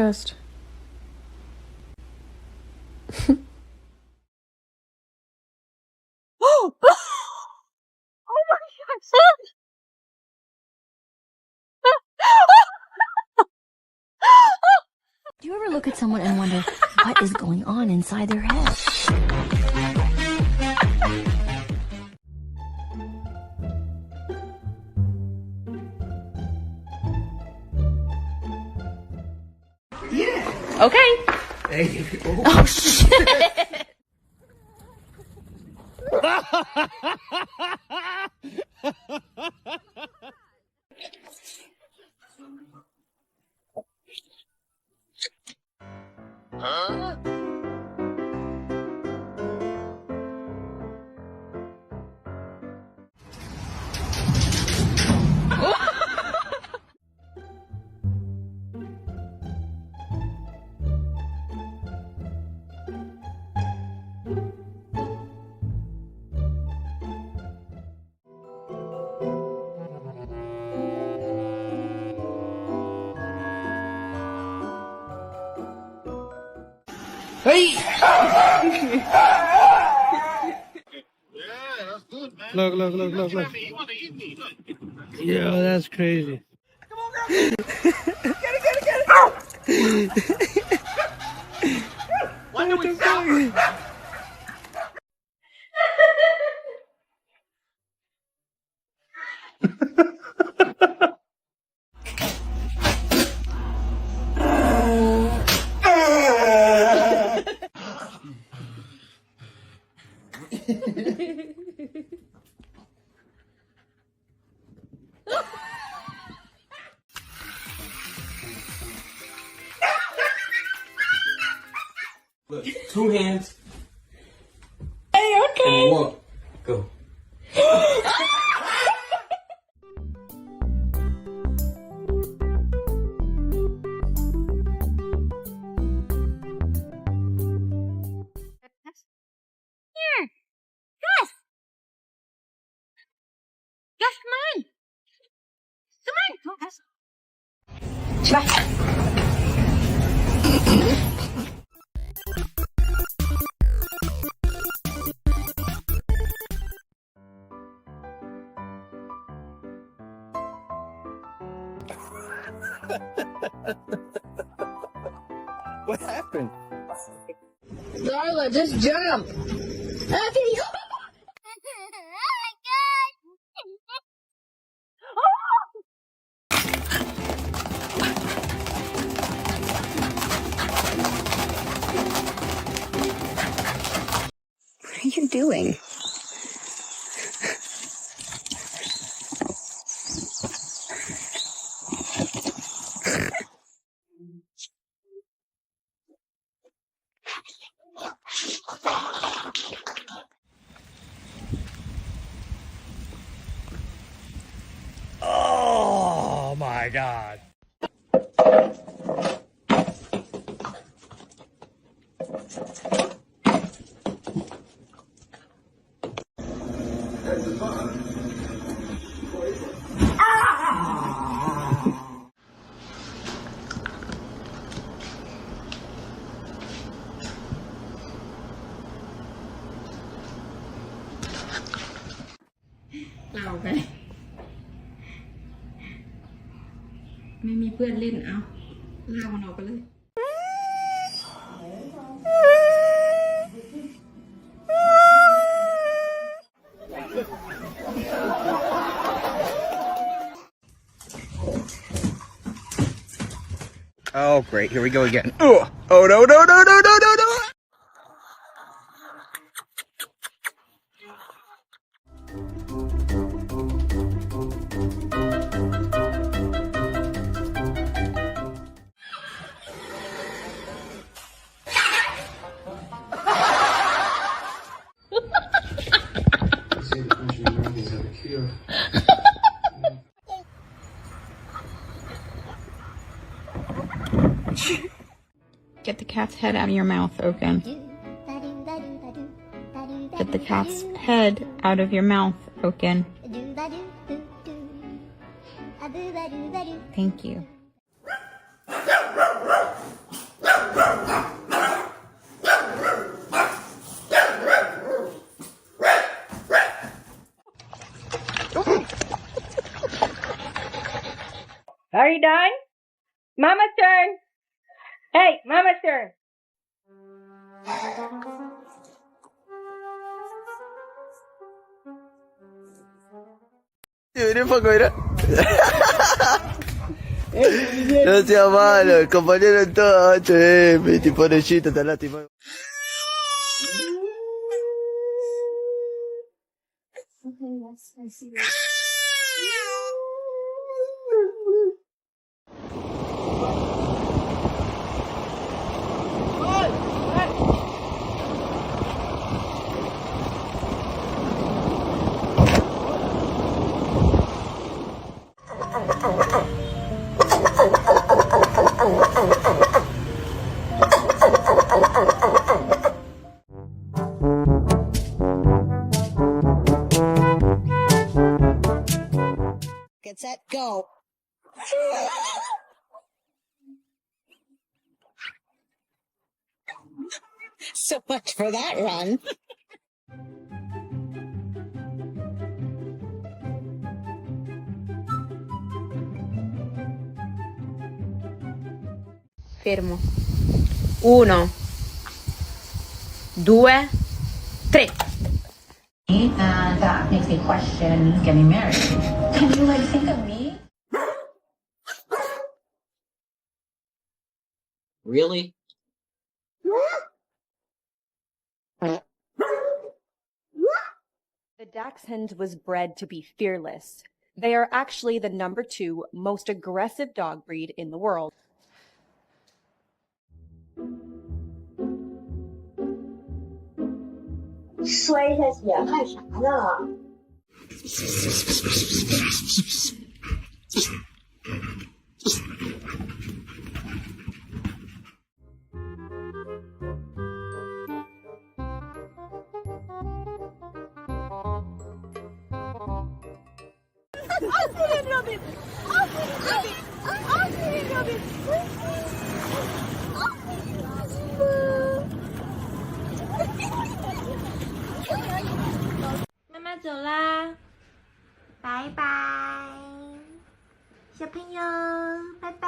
chest. Oh! Oh my God! Do you ever look at someone and wonder what is going on inside their head? Yeah. Okay. Hey. Oh shit. Huh? Hey! Yeah, that's good, man. Look. You want to eat me? Look. Yeah, that's crazy. Come on, girl. Get it. Why do we stop? Look, 2 hands. Hey, okay. And 1. Go. Here, Gus. Gus, come on. Come on, Gus. What happened? Darla, just jump. Okay. What are you doing? Oh my God. Lao ไปไม่มีเพื่อนเล่นเอาลากมันออกไปเลย Oh, great. Here we go again. Oh, no. Get the cat's head out of your mouth, Oaken. Get the cat's head out of your mouth, Oaken. Thank you. Hey, Mama's turn. Beautiful, mira. No sea malo, el compañero en todo, mi tipo de chita, te lástima. Get set, go. So much for that run. Fermo. 1, 2, 3. And that makes me question getting married. Can you think of me? Really? The Dachshund was bred to be fearless. They are actually the #2 most aggressive dog breed in the world. Mama 走啦，拜拜，小朋友，拜拜。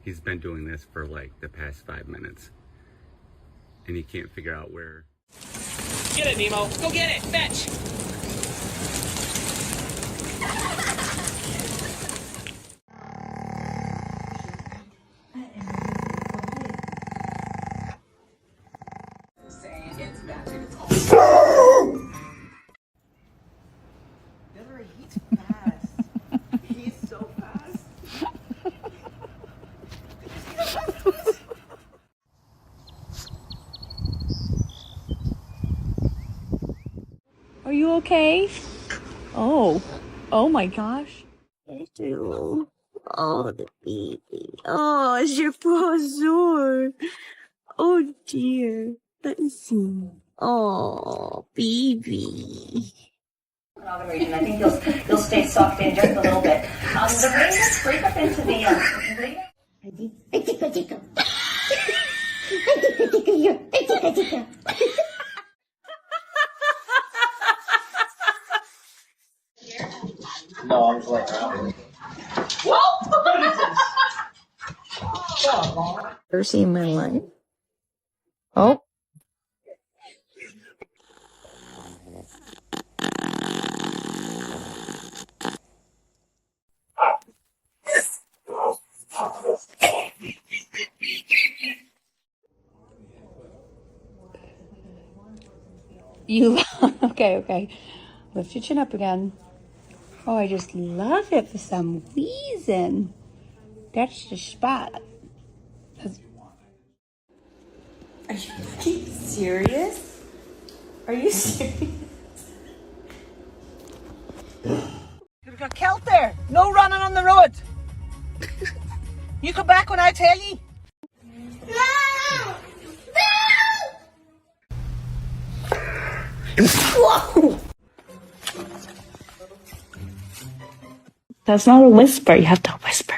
He's been doing this for like the past 5 minutes, and he can't figure out where. Get it, Nemo. Go get it. Fetch. Are you okay? Oh my gosh. Oh, the baby. Oh, is your paw sore? Oh, dear. Let me see. Oh, baby. Region. I think you'll stay soft in just a little bit. The raisins break up into the No, I'm just like, Ever seen in my life? Oh. You, okay. Lift your chin up again. Oh, I just love it for some reason. That's the spot. Are you fucking serious? Are you serious? you got killed there. No running on the road. You come back when I tell you. Whoa! That's not a whisper. You have to whisper.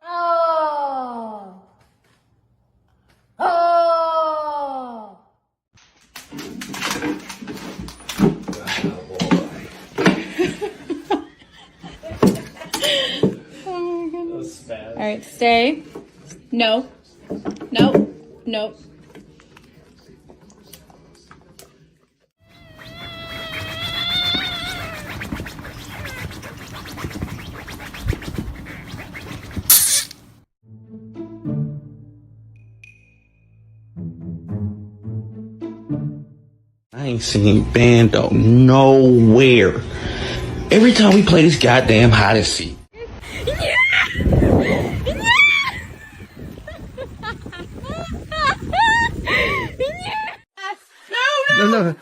Oh. Perfect. Stay. No. No. No. I ain't seen Bando nowhere. Every time we play this goddamn hide and seek. No.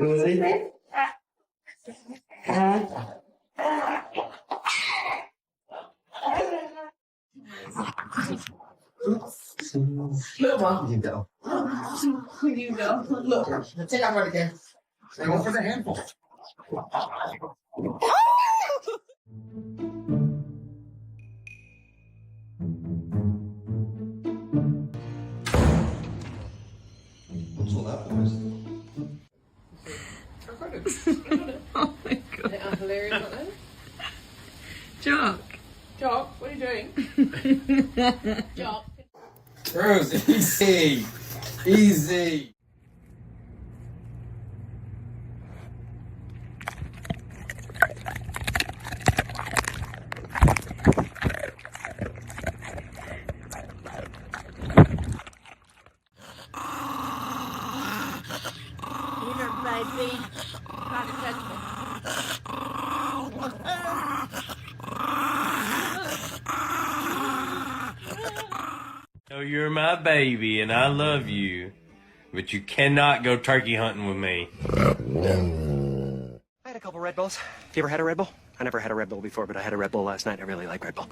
ดูสิ You go. You go. Look. Take that one again. Go for the handful. What's all that, boys? Oh my god. Hilarious, not it? Jock. Jock, what are you doing? Jock. Rose, easy. Easy. So you're my baby and I love you, but you cannot go turkey hunting with me. I had a couple Red Bulls. You ever had a Red Bull? I never had a Red Bull before, but I had a Red Bull last night. I really like Red Bull.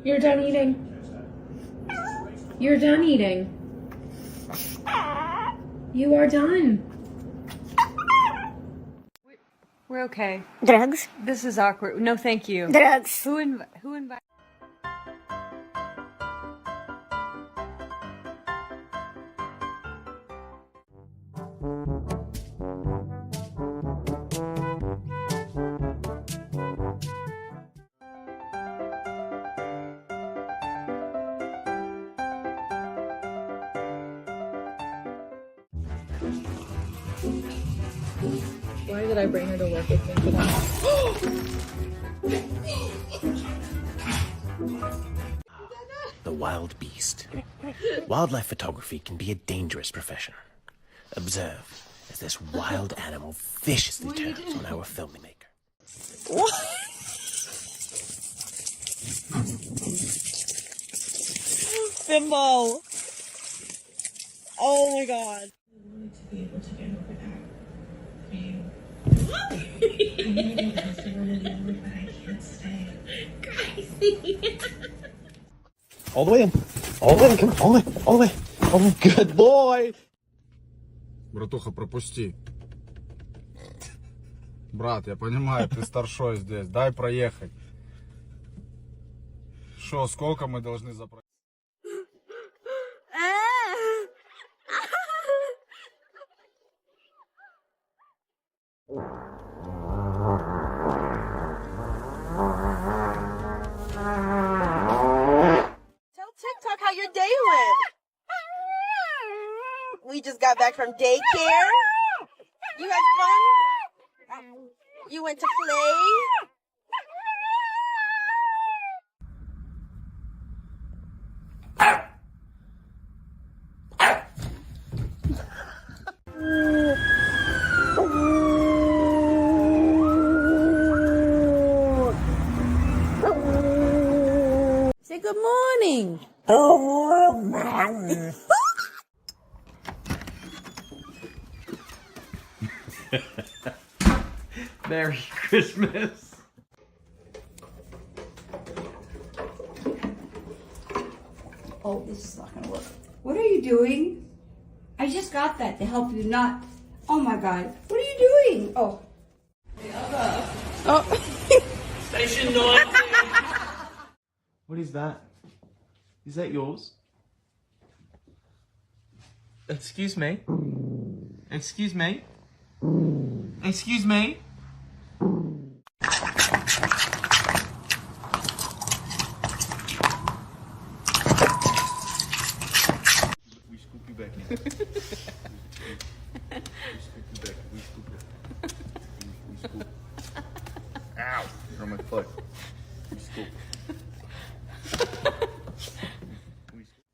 You're done eating. You're done eating. You are done. We're okay. Drugs? This is awkward. No, thank you. Drugs. Who invited? Why did I bring her to work with me today? The wild beast. Wildlife photography can be a dangerous profession. Observe as this wild animal viciously turns on our filmmaker. Bimbo. Oh my god. To be able to get over that. I mean, I but I can't stay. Crazy. All the way in. All the way in. Come on. All the way. All the way. Oh, good boy. Братуха, пропусти. Брат, я понимаю, ты старшой здесь. Дай проехать. Шо, сколько мы должны запросить? Tell TikTok how your day went. We just got back from daycare. You had fun? You went to play? Say good morning. Merry Christmas. Oh, this is not gonna work. What are you doing? I just got that to help you not. Oh my God. What are you doing? Oh. Station 9. What is that? Is that yours? Excuse me? Excuse me? Excuse me? We scoop you back in. We scoop you back. We scoop you. We scoop. Ow! You're on my foot. We scoop.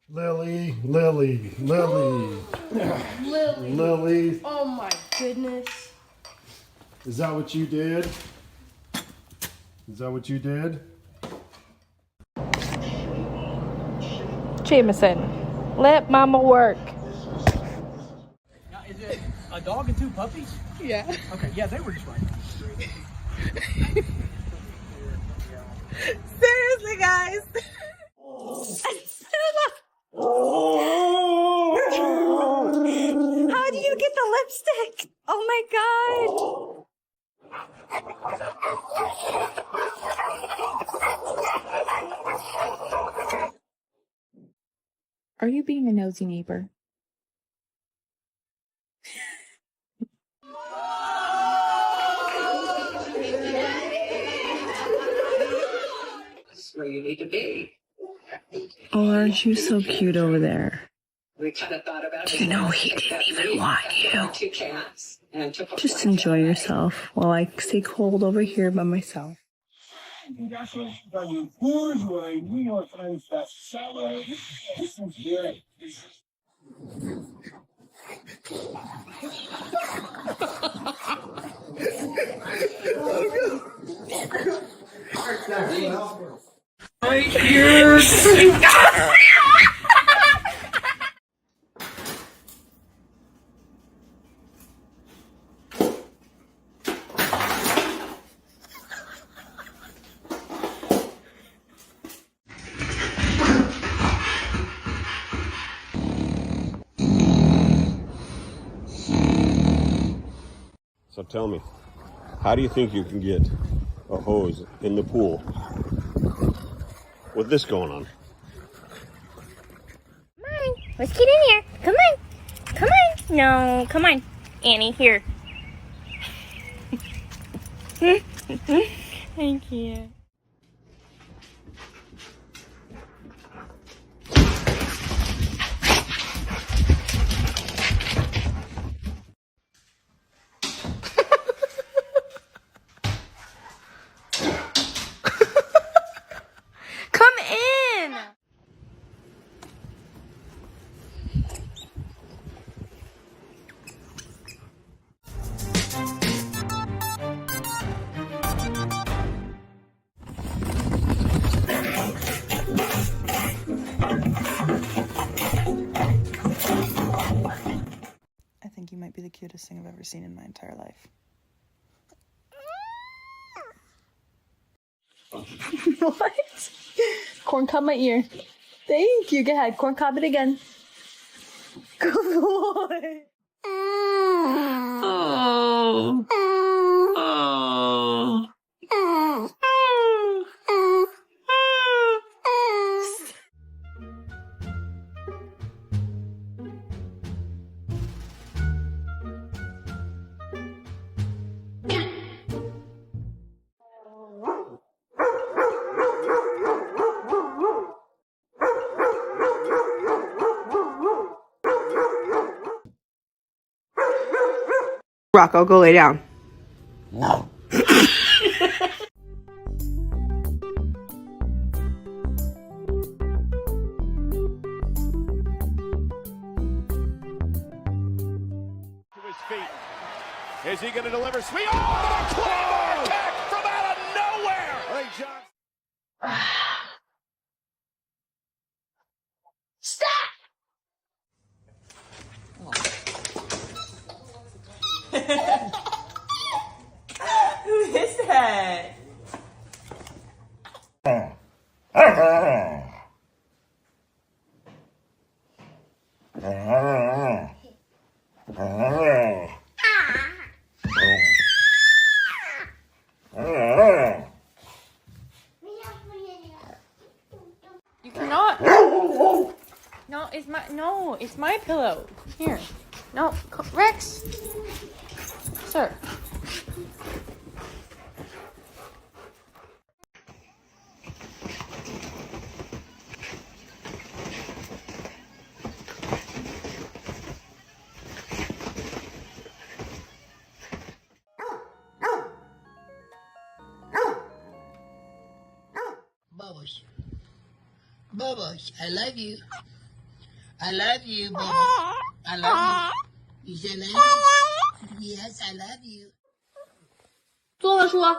Lily, Lily, Lily. Lily. Lily. Oh my goodness. Is that what you did? Is that what you did? Jameson, let mama work. Now, is it a dog and two puppies? Yeah. Okay, yeah, they were just right. Seriously, guys. How do you get the lipstick? Oh my God. Are you being a nosy neighbor? That's where you need to be. Oh, aren't you so cute over there? We kind of thought about it. You know he didn't even want you. 2 cats and took a Just enjoy yourself while I stay cold over here by myself. So tell me, how do you think you can get a hose in the pool with this going on? Come on, let's get in here. Come on. Come on. No, come on. Annie, here. Thank you. Come in. I think you might be the cutest thing I've ever seen in my entire life. What? Corn caught my ear. Thank you. Go ahead. Corn caught it again. Good boy. Oh. Oh. Rocco, go lay down. Is he going to deliver? Sweet. Oh, Claymore kick from out of nowhere. Ray Johnson. Stop! it's my pillow. Here. No, Rex. Sir. Bubbles. Bubbles, I love you. I love you, Bubbles. I love you. You say love you? Yes, I love you. 做了说。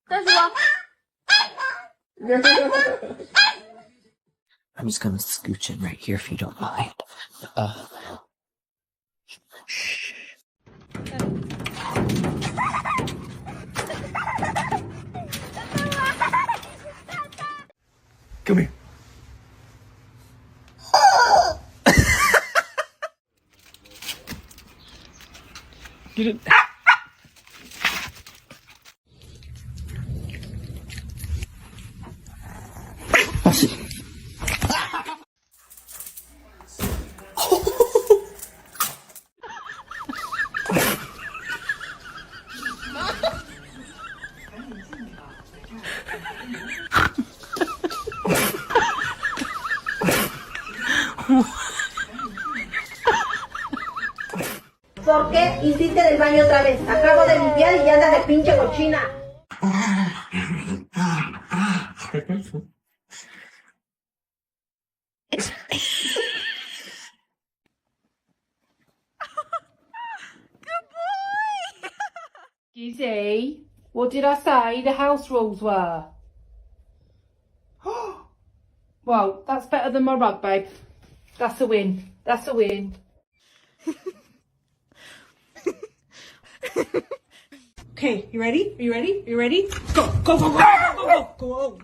再说。 I'm just gonna scooch in right here if you don't mind. Shh. Come here. Get it. ¿Por qué hiciste del baño otra vez? Acabo de limpiar y ya anda de pinche cochina. Gizzy, what did I say the house rules were? Well, that's better than my rug, babe. That's a win. That's a win. Okay, you ready? Are you ready? Are you ready? Go, go, go, go, go, go, go, go.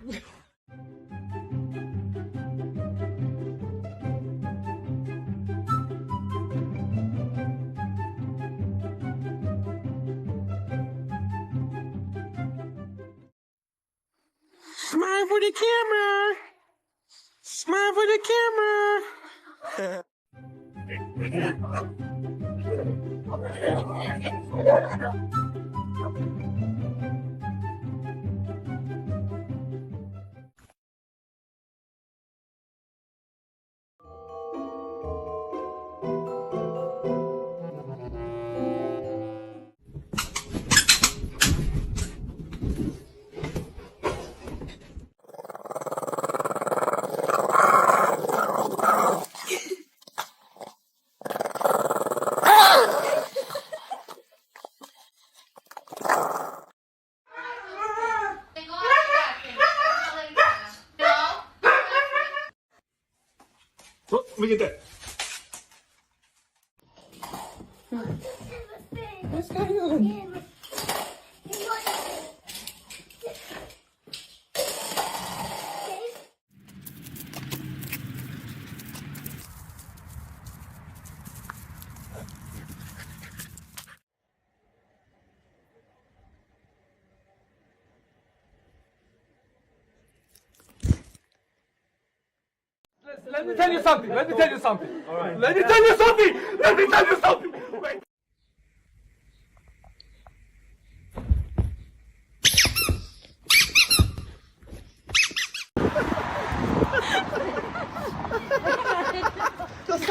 Smile for the camera. Smile for the camera. Oh, look at that. What's going on? Let me tell you something. Let me tell you something. All right. Let me tell you something. Let me tell you something. Wait. Just